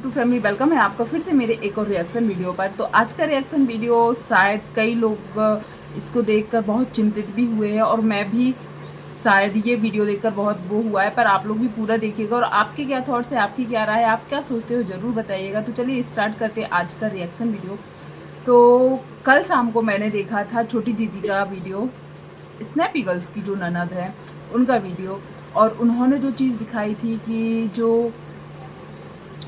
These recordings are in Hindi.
टू फैमिली, वेलकम है आपका फिर से मेरे एक और रिएक्शन वीडियो पर। तो आज का रिएक्शन वीडियो शायद कई लोग इसको देखकर बहुत चिंतित भी हुए हैं और मैं भी शायद ये वीडियो देखकर बहुत वो हुआ है, पर आप लोग भी पूरा देखिएगा और आपके क्या थॉट्स है, आपकी क्या राय है, आप क्या सोचते हो ज़रूर बताइएगा। तो चलिए स्टार्ट करते हैं आज का रिएक्शन वीडियो। तो कल शाम को मैंने देखा था छोटी जीजी का वीडियो, स्नैपी गर्ल्स की जो ननद है उनका वीडियो, और उन्होंने जो चीज़ दिखाई थी कि जो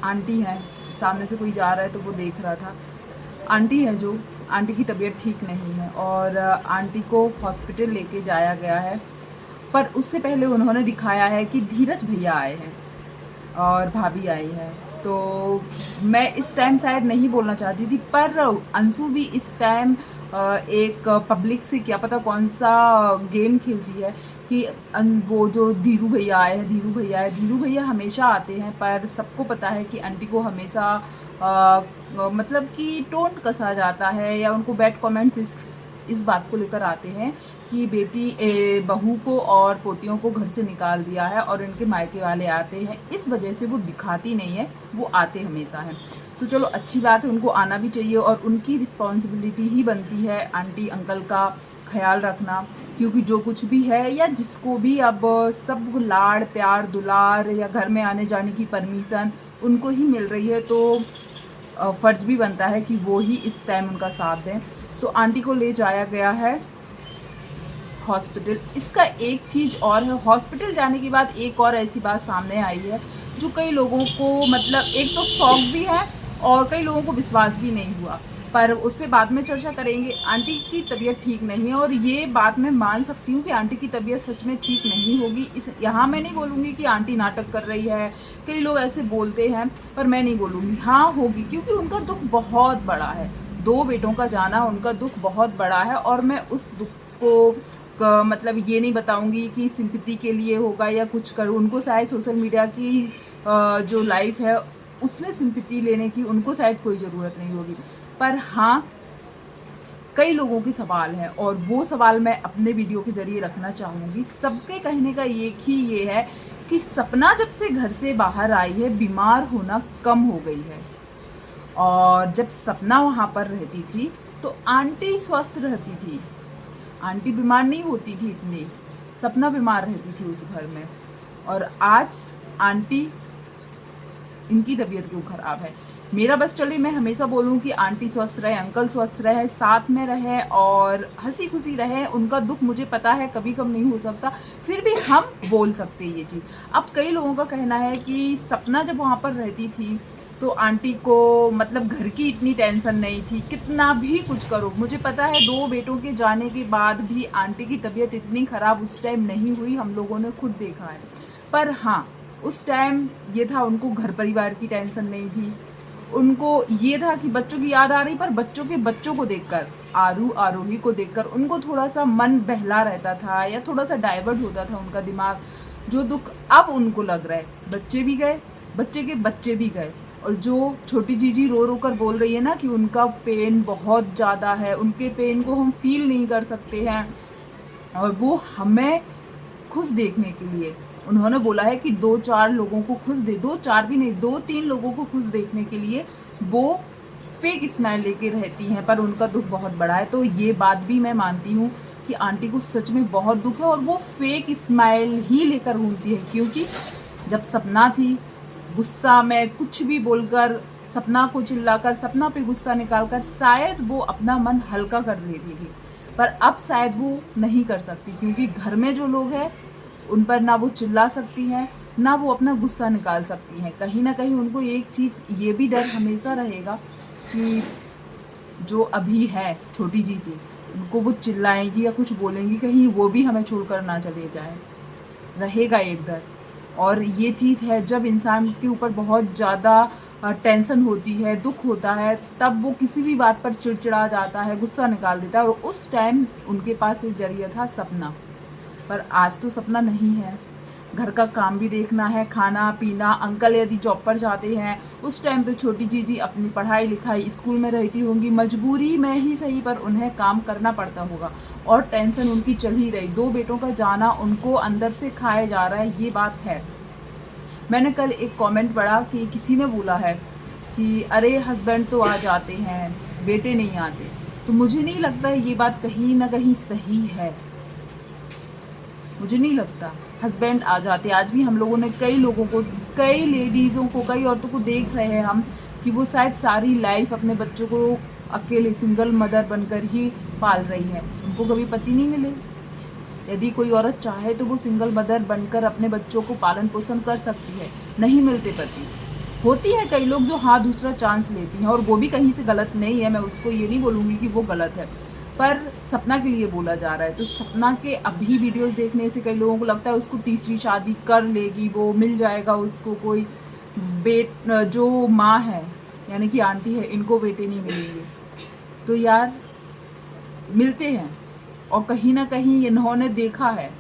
आंटी है, सामने से कोई जा रहा है तो वो देख रहा था, आंटी है जो आंटी की तबीयत ठीक नहीं है और आंटी को हॉस्पिटल लेके जाया गया है। पर उससे पहले उन्होंने दिखाया है कि धीरज भैया आए हैं और भाभी आई है। तो मैं इस टाइम शायद नहीं बोलना चाहती थी, पर अंशु भी इस टाइम एक पब्लिक से क्या पता कौन सा गेम खेलती है कि वो जो धीरू भैया आए हैं, धीरू भैया हमेशा आते हैं, पर सबको पता है कि आंटी को हमेशा मतलब कि टोंट कसा जाता है या उनको बैड कमेंट्स इस बात को लेकर आते हैं कि बेटी बहू को और पोतियों को घर से निकाल दिया है और इनके मायके वाले आते हैं, इस वजह से वो दिखाती नहीं है, वो आते हमेशा हैं। तो चलो अच्छी बात है, उनको आना भी चाहिए और उनकी रिस्पॉन्सिबिलिटी ही बनती है आंटी अंकल का ख्याल रखना, क्योंकि जो कुछ भी है या जिसको भी अब सब लाड़ प्यार दुलार या घर में आने जाने की परमिशन उनको ही मिल रही है, तो फ़र्ज़ भी बनता है कि वो ही इस टाइम उनका साथ दें। तो आंटी को ले जाया गया है हॉस्पिटल। इसका एक चीज़ और है, हॉस्पिटल जाने के बाद एक और ऐसी बात सामने आई है जो कई लोगों को मतलब एक तो शौक भी है और कई लोगों को विश्वास भी नहीं हुआ, पर उस पर बाद में चर्चा करेंगे। आंटी की तबीयत ठीक नहीं है और ये बात मैं मान सकती हूँ कि आंटी की तबीयत सच में ठीक नहीं होगी। इस यहाँ मैं नहीं बोलूँगी कि आंटी नाटक कर रही है, कई लोग ऐसे बोलते हैं, पर मैं नहीं बोलूँगी, हाँ होगी, क्योंकि उनका दुख बहुत बड़ा है। 2 बेटों का जाना उनका दुख बहुत बड़ा है और मैं उस दुख को मतलब ये नहीं बताऊंगी कि सिंपैथी के लिए होगा या कुछ करूँ। उनको शायद सोशल मीडिया की जो लाइफ है उसमें सिंपैथी लेने की उनको शायद कोई ज़रूरत नहीं होगी, पर हाँ कई लोगों के सवाल हैं और वो सवाल मैं अपने वीडियो के ज़रिए रखना चाहूँगी। सबके कहने का एक ही ये है कि सपना जब से घर से बाहर आई है बीमार होना कम हो गई है, और जब सपना वहाँ पर रहती थी तो आंटी स्वस्थ रहती थी, आंटी बीमार नहीं होती थी इतनी, सपना बीमार रहती थी उस घर में। और आज आंटी इनकी तबीयत क्यों ख़राब है। मेरा बस चले मैं हमेशा बोलूँ कि आंटी स्वस्थ रहे, अंकल स्वस्थ रहे, साथ में रहे और हंसी खुशी रहे। उनका दुख मुझे पता है कभी कम नहीं हो सकता, फिर भी हम बोल सकते हैं ये चीज़। अब कई लोगों का कहना है कि सपना जब वहाँ पर रहती थी तो आंटी को मतलब घर की इतनी टेंशन नहीं थी, कितना भी कुछ करो। मुझे पता है 2 बेटों के जाने के बाद भी आंटी की तबीयत इतनी ख़राब उस टाइम नहीं हुई, हम लोगों ने खुद देखा है। पर हाँ उस टाइम ये था, उनको घर परिवार की टेंशन नहीं थी, उनको ये था कि बच्चों की याद आ रही, पर बच्चों के बच्चों को देखकर, आरोही को देखकर उनको थोड़ा सा मन बहला रहता था या थोड़ा सा डाइवर्ट होता था उनका दिमाग। जो दुख अब उनको लग रहा है, बच्चे भी गए, बच्चे के बच्चे भी गए, और जो छोटी जीजी रो रो कर बोल रही है ना कि उनका पेन बहुत ज़्यादा है, उनके पेन को हम फील नहीं कर सकते हैं, और वो हमें खुश देखने के लिए उन्होंने बोला है कि 2-4 लोगों को खुश दे, 2-4 भी नहीं, 2-3 लोगों को खुश देखने के लिए वो फेक स्माइल लेके रहती हैं, पर उनका दुख बहुत बड़ा है। तो ये बात भी मैं मानती हूँ कि आंटी को सच में बहुत दुख है और वो फेक स्माइल ही लेकर घूमती है, क्योंकि जब सपना थी गुस्सा में कुछ भी बोलकर, सपना को चिल्लाकर, सपना पे गुस्सा निकालकर शायद वो अपना मन हल्का कर लेती थी, पर अब शायद वो नहीं कर सकती, क्योंकि घर में जो लोग हैं उन पर ना वो चिल्ला सकती हैं ना वो अपना गुस्सा निकाल सकती हैं। कहीं ना कहीं उनको एक चीज़ ये भी डर हमेशा रहेगा कि जो अभी है छोटी जीजी, उनको वो चिल्लाएंगी या कुछ बोलेंगी, कहीं वो भी हमें छोड़कर ना चले जाए, रहेगा एक डर। और ये चीज़ है, जब इंसान के ऊपर बहुत ज़्यादा टेंशन होती है, दुख होता है, तब वो किसी भी बात पर चिड़चिड़ा जाता है, गुस्सा निकाल देता है, और उस टाइम उनके पास एक जरिया था सपना, पर आज तो सपना नहीं है। घर का काम भी देखना है, खाना पीना, अंकल यदि जॉब पर जाते हैं उस टाइम तो छोटी जीजी अपनी पढ़ाई लिखाई स्कूल में रहती होंगी, मजबूरी में ही सही पर उन्हें काम करना पड़ता होगा, और टेंशन उनकी चल ही रही। 2 बेटों का जाना उनको अंदर से खाए जा रहा है, ये बात है। मैंने कल एक कमेंट पढ़ा कि किसी ने बोला है कि अरे हस्बैंड तो आ जाते हैं, बेटे नहीं आते। तो मुझे नहीं लगता है ये बात कहीं ना कहीं सही है। मुझे नहीं लगता। हस्बैंड आ जाते, आज भी हम लोगों ने कई लोगों को, कई लेडीज़ों को, कई औरतों को देख रहे हैं हम कि वो शायद सारी लाइफ अपने बच्चों को अकेले सिंगल मदर बनकर ही पाल रही है, उनको कभी पति नहीं मिले। यदि कोई औरत चाहे तो वो सिंगल मदर बनकर अपने बच्चों को पालन पोषण कर सकती है, नहीं मिलते पति। होती है कई लोग जो हाँ दूसरा चांस लेती हैं, और वो भी कहीं से गलत नहीं है, मैं उसको ये नहीं बोलूँगी कि वो गलत है, पर सपना के लिए बोला जा रहा है। तो सपना के अभी वीडियोस देखने से कई लोगों को लगता है उसको तीसरी शादी कर लेगी, वो मिल जाएगा उसको कोई जो माँ है यानी कि आंटी है, इनको बेटे नहीं मिलेंगे। तो यार मिलते हैं, और कहीं ना कहीं इन्होंने देखा है,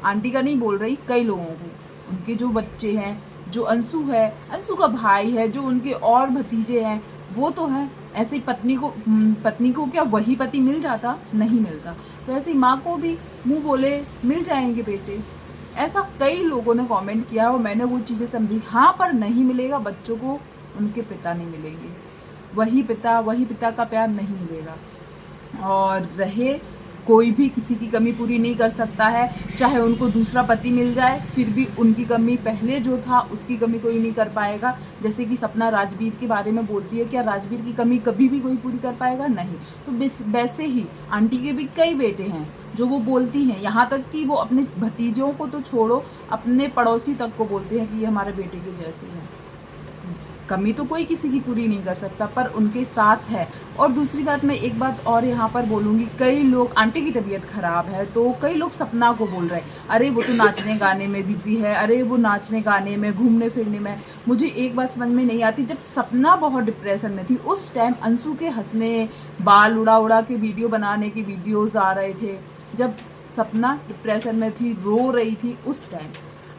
आंटी का नहीं बोल रही, कई लोगों को, उनके जो बच्चे हैं, जो अंशु है, अंशु का भाई है, जो उनके और भतीजे हैं, वो तो हैं। ऐसे ही पत्नी को क्या वही पति मिल जाता? नहीं मिलता। तो ऐसे ही माँ को भी मुंह बोले मिल जाएंगे बेटे, ऐसा कई लोगों ने कमेंट किया और मैंने वो चीज़ें समझी। हाँ, पर नहीं मिलेगा बच्चों को, उनके पिता नहीं मिलेंगे, वही पिता का प्यार नहीं मिलेगा। और रहे, कोई भी किसी की कमी पूरी नहीं कर सकता है, चाहे उनको दूसरा पति मिल जाए, फिर भी उनकी कमी पहले जो था उसकी कमी कोई नहीं कर पाएगा। जैसे कि सपना राजवीर के बारे में बोलती है, क्या राजवीर की कमी कभी भी कोई पूरी कर पाएगा? नहीं। तो वैसे ही आंटी के भी कई बेटे हैं जो वो बोलती हैं, यहाँ तक कि वो अपने भतीजों को तो छोड़ो, अपने पड़ोसी तक को बोलते हैं कि ये हमारे बेटे के जैसे हैं। कमी तो कोई किसी की पूरी नहीं कर सकता, पर उनके साथ है। और दूसरी बात, मैं एक बात और यहाँ पर बोलूँगी, कई लोग, आंटी की तबीयत ख़राब है तो कई लोग सपना को बोल रहे हैं अरे वो तो नाचने गाने में बिजी है, अरे वो नाचने गाने में, घूमने फिरने में। मुझे एक बात समझ में नहीं आती, जब सपना बहुत डिप्रेशन में थी उस टाइम अंशु के हंसने, बाल उड़ा उड़ा के वीडियो बनाने की वीडियोज़ आ रहे थे। जब सपना डिप्रेशन में थी, रो रही थी, उस टाइम।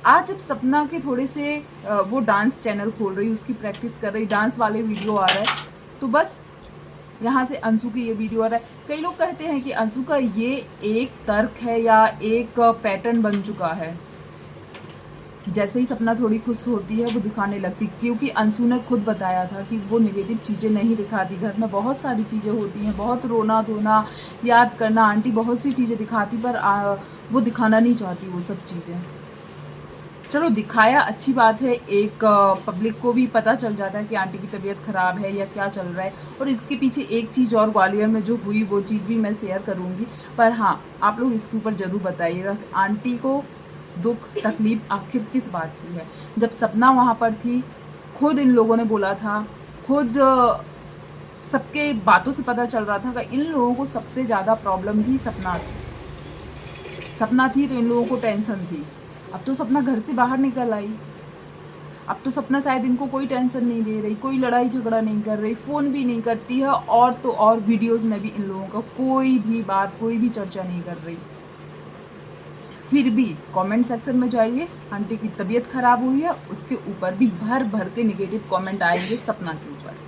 आज जब सपना के थोड़े से वो डांस चैनल खोल रही, उसकी प्रैक्टिस कर रही, डांस वाले वीडियो आ रहा है, तो बस यहाँ से अंशु की ये वीडियो आ रहा है। कई लोग कहते हैं कि अंशु का ये एक तर्क है या एक पैटर्न बन चुका है कि जैसे ही सपना थोड़ी खुश होती है वो दिखाने लगती, क्योंकि अंशु ने खुद बताया था कि वो नेगेटिव चीज़ें नहीं दिखाती, घर में बहुत सारी चीज़ें होती हैं, बहुत रोना धोना, याद करना, आंटी बहुत सी चीज़ें दिखाती, पर वो दिखाना नहीं चाहती वो सब चीज़ें। चलो दिखाया, अच्छी बात है, एक पब्लिक को भी पता चल जाता है कि आंटी की तबीयत ख़राब है या क्या चल रहा है। और इसके पीछे एक चीज़ और ग्वालियर में जो हुई वो चीज़ भी मैं शेयर करूँगी, पर हाँ आप लोग इसके ऊपर ज़रूर बताइएगा कि आंटी को दुख तकलीफ़ आखिर किस बात की है। जब सपना वहाँ पर थी, खुद इन लोगों ने बोला था, खुद सबके बातों से पता चल रहा था कि इन लोगों को सबसे ज़्यादा प्रॉब्लम थी सपना से। सपना थी तो इन लोगों को टेंशन थी। अब तो सपना घर से बाहर निकल आई, अब तो सपना शायद इनको कोई टेंशन नहीं दे रही, कोई लड़ाई झगड़ा नहीं कर रही, फ़ोन भी नहीं करती है, और तो और वीडियोज़ में भी इन लोगों का कोई भी बात, कोई भी चर्चा नहीं कर रही। फिर भी कमेंट सेक्शन में जाइए, आंटी की तबीयत ख़राब हुई है, उसके ऊपर भी भर भर के नेगेटिव कमेंट आएंगे सपना के ऊपर।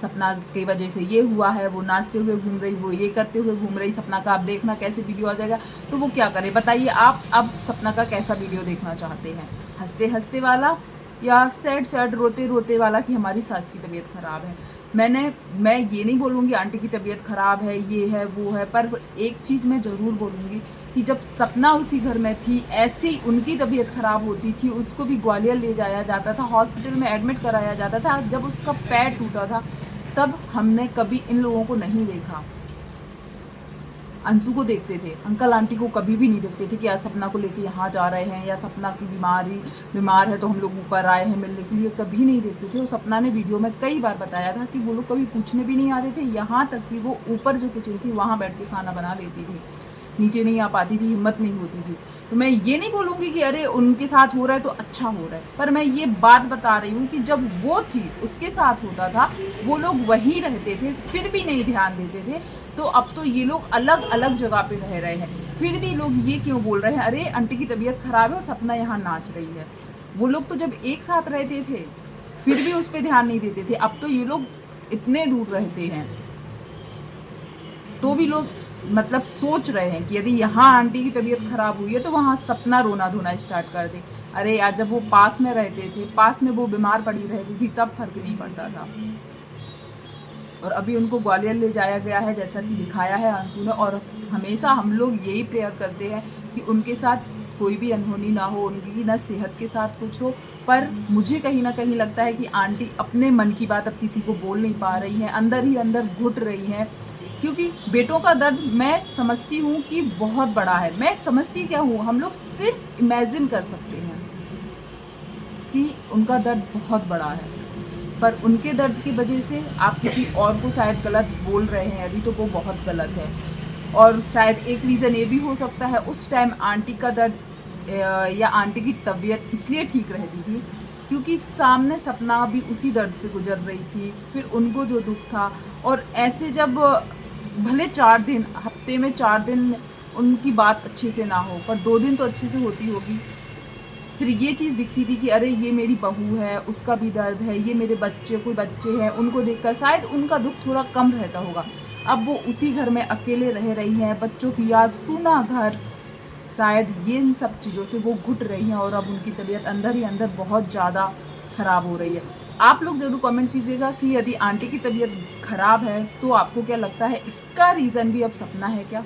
सपना की वजह से ये हुआ है, वो नाचते हुए घूम रही, वो ये करते हुए घूम रही, सपना का आप देखना कैसे वीडियो आ जाएगा। तो वो क्या करे बताइए आप, अब सपना का कैसा वीडियो देखना चाहते हैं, हंसते हंसते वाला या सैड सैड रोते रोते वाला कि हमारी सास की तबीयत ख़राब है। मैं ये नहीं बोलूँगी आंटी की तबीयत ख़राब है, ये है वो है, पर एक चीज़ मैं ज़रूर बोलूँगी कि जब सपना उसी घर में थी, ऐसे ही उनकी तबीयत ख़राब होती थी, उसको भी ग्वालियर ले जाया जाता था, हॉस्पिटल में एडमिट कराया जाता था। जब उसका पैर टूटा था तब हमने कभी इन लोगों को नहीं देखा। अंशु को देखते थे, अंकल आंटी को कभी भी नहीं देखते थे कि आज सपना को लेके यहाँ जा रहे हैं या सपना की बीमार है तो हम लोग ऊपर आए हैं मिलने के लिए, कभी नहीं देखते थे। और सपना ने वीडियो में कई बार बताया था कि वो लोग कभी पूछने भी नहीं आते थे, यहाँ तक कि वो ऊपर जो किचन थी वहाँ बैठ के खाना बना लेती थी, नीचे नहीं आ पाती थी, हिम्मत नहीं होती थी। तो मैं ये नहीं बोलूँगी कि अरे उनके साथ हो रहा है तो अच्छा हो रहा है, पर मैं ये बात बता रही हूँ कि जब वो थी उसके साथ होता था, वो लोग वहीं रहते थे, फिर भी नहीं ध्यान देते थे। तो अब तो ये लोग अलग अलग जगह पे रह रहे हैं, फिर भी लोग ये क्यों बोल रहे हैं अरे आंटी की तबीयत ख़राब है और सपना यहाँ नाच रही है। वो लोग तो जब एक साथ रहते थे फिर भी उस पर ध्यान नहीं देते थे, अब तो ये लोग इतने दूर रहते हैं तो भी लोग मतलब सोच रहे हैं कि यदि यहाँ आंटी की तबीयत ख़राब हुई है तो वहाँ सपना रोना धोना स्टार्ट कर दे। अरे यार, जब वो पास में रहते थे, पास में वो बीमार पड़ी रहती थी, तब फर्क नहीं पड़ता था। और अभी उनको ग्वालियर ले जाया गया है, जैसा कि दिखाया है अंशु ने। और हमेशा हम लोग यही प्रेयर करते हैं कि उनके साथ कोई भी अनहोनी ना हो, उनकी ना सेहत के साथ कुछ हो। पर मुझे कहीं ना कहीं लगता है कि आंटी अपने मन की बात अब किसी को बोल नहीं पा रही हैं, अंदर ही अंदर घुट रही हैं। क्योंकि बेटों का दर्द मैं समझती हूँ कि बहुत बड़ा है। मैं समझती क्या हूँ, हम लोग सिर्फ इमेजिन कर सकते हैं कि उनका दर्द बहुत बड़ा है। पर उनके दर्द की वजह से आप किसी और को शायद गलत बोल रहे हैं यदि, तो वो बहुत गलत है। और शायद एक रीज़न ये भी हो सकता है, उस टाइम आंटी का दर्द या आंटी की तबीयत इसलिए ठीक रहती थी क्योंकि सामने सपना भी उसी दर्द से गुजर रही थी, फिर उनको जो दुख था। और ऐसे जब भले 4 दिन, हफ्ते में 4 दिन उनकी बात अच्छे से ना हो, पर 2 दिन तो अच्छे से होती होगी। फिर ये चीज़ दिखती थी कि अरे ये मेरी बहू है, उसका भी दर्द है, ये मेरे बच्चे, कोई बच्चे हैं, उनको देखकर शायद उनका दुख थोड़ा कम रहता होगा। अब वो उसी घर में अकेले रह रही हैं, बच्चों की याद, सूना घर, शायद ये इन सब चीज़ों से वो घुट रही हैं। और अब उनकी तबीयत अंदर ही अंदर बहुत ज़्यादा ख़राब हो रही है। आप लोग ज़रूर कमेंट कीजिएगा कि यदि आंटी की तबीयत ख़राब है तो आपको क्या लगता है, इसका रीज़न भी अब सपना है क्या?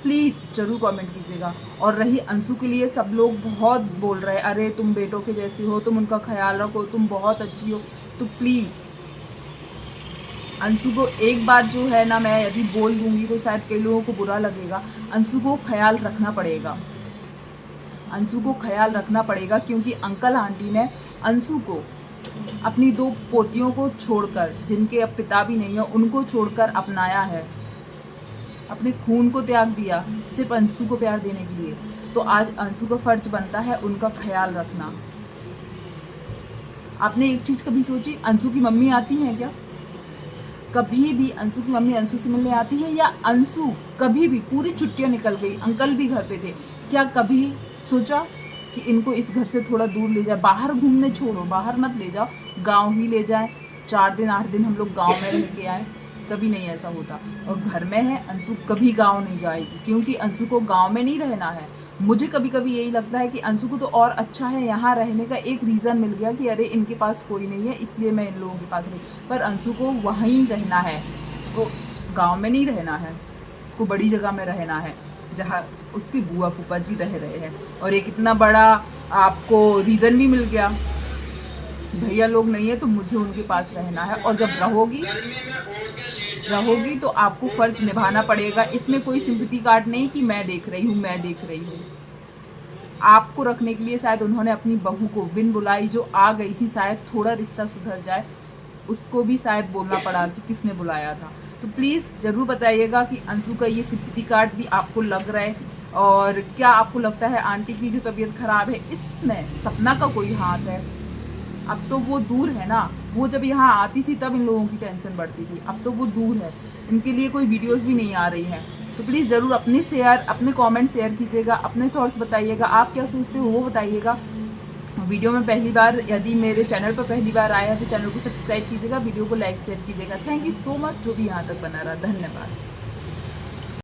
प्लीज़ ज़रूर कमेंट कीजिएगा। और रही अंशु के लिए, सब लोग बहुत बोल रहे हैं, अरे तुम बेटों के जैसी हो, तुम उनका ख्याल रखो, तुम बहुत अच्छी हो। तो प्लीज़ अंशु को एक बात जो है ना, मैं यदि बोल दूंगी तो शायद कई लोगों को बुरा लगेगा। अंशु को ख्याल रखना पड़ेगा, अंशु को ख्याल रखना पड़ेगा, क्योंकि अंकल आंटी ने अंशु को अपनी 2 पोतियों को छोड़कर, जिनके अब पिता भी नहीं है, उनको छोड़कर अपनाया है, अपने खून को त्याग दिया सिर्फ अंशु को प्यार देने के लिए। तो आज अंशु का फर्ज बनता है उनका ख्याल रखना। आपने एक चीज़ कभी सोची, अंशु की मम्मी आती हैं क्या? कभी भी अंशु की मम्मी अंशु से मिलने आती है? या अंशु कभी भी, पूरी छुट्टियां निकल गई, अंकल भी घर पे थे, क्या कभी सोचा कि इनको इस घर से थोड़ा दूर ले जाए? बाहर घूमने छोड़ो, बाहर मत ले जाओ, गांव ही ले जाए, 4 दिन 8 दिन हम लोग गांव में रह के आए। कभी नहीं ऐसा होता। और घर में है, अंशु कभी गांव नहीं जाएगी, क्योंकि अंशु को गांव में नहीं रहना है। मुझे कभी कभी यही लगता है कि अंशु को तो और अच्छा है यहाँ रहने का, एक रीज़न मिल गया कि अरे इनके पास कोई नहीं है, इसलिए मैं इन लोगों के पास रही। पर अंशु को वहीं रहना है, उसको गांव में नहीं रहना है, उसको बड़ी जगह में रहना है जहाँ उसकी बुआ फूफा जी रह रहे हैं। और एक इतना बड़ा आपको रीज़न भी मिल गया, भैया लोग नहीं है तो मुझे उनके पास रहना है। और जब रहोगी तो आपको फ़र्ज़ निभाना पड़ेगा। इसमें कोई सिंपैथी कार्ड नहीं कि मैं देख रही हूँ, मैं देख रही हूँ। आपको रखने के लिए शायद उन्होंने अपनी बहू को बिन बुलाई जो आ गई थी, शायद थोड़ा रिश्ता सुधर जाए, उसको भी शायद बोलना पड़ा कि किसने बुलाया था। तो प्लीज़ ज़रूर बताइएगा कि अंशु का ये सिंपैथी कार्ड भी आपको लग रहा है, और क्या आपको लगता है आंटी की जो तबीयत ख़राब है इसमें सपना का कोई हाथ है? अब तो वो दूर है ना, वो जब यहाँ आती थी तब इन लोगों की टेंशन बढ़ती थी, अब तो वो दूर है, इनके लिए कोई वीडियोस भी नहीं आ रही हैं। तो प्लीज़ ज़रूर अपने कमेंट शेयर कीजिएगा, अपने थॉट्स बताइएगा, आप क्या सोचते हो वो बताइएगा। वीडियो में पहली बार, यदि मेरे चैनल पर पहली बार आया है तो चैनल को सब्सक्राइब कीजिएगा, वीडियो को लाइक शेयर कीजिएगा। थैंक यू सो मच जो भी यहाँ तक बना रहा, धन्यवाद।